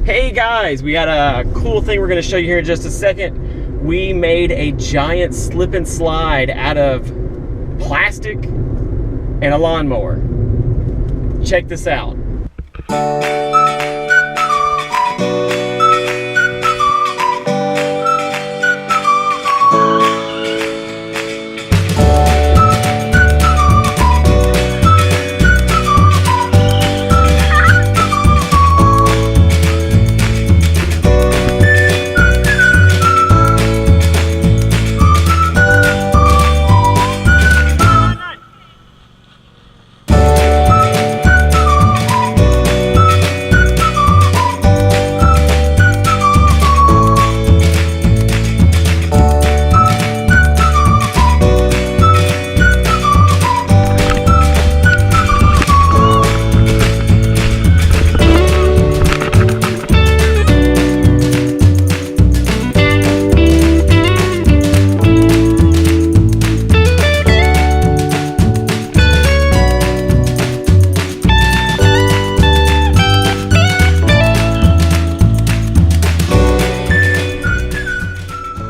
Hey guys, we got a cool thing we're going to show you here in just a second. We made a giant slip and slide out of plastic and a lawnmower. Check this out.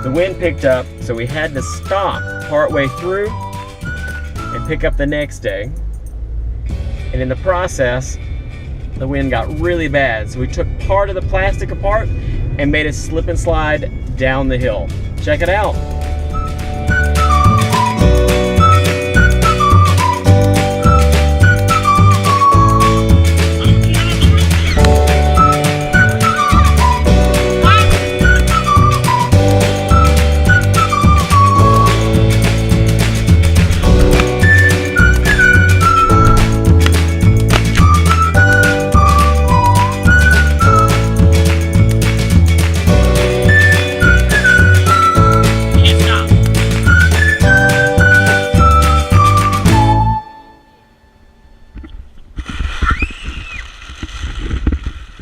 The wind picked up, so we had to stop partway through and pick up the next day. And in the process, the wind got really bad. So we took part of the plastic apart and made a slip and slide down the hill. Check it out.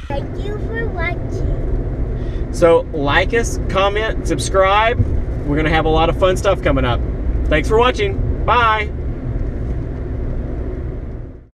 Thank you for watching. So like us, comment, subscribe. We're gonna have a lot of fun stuff coming up. Thanks for watching. Bye.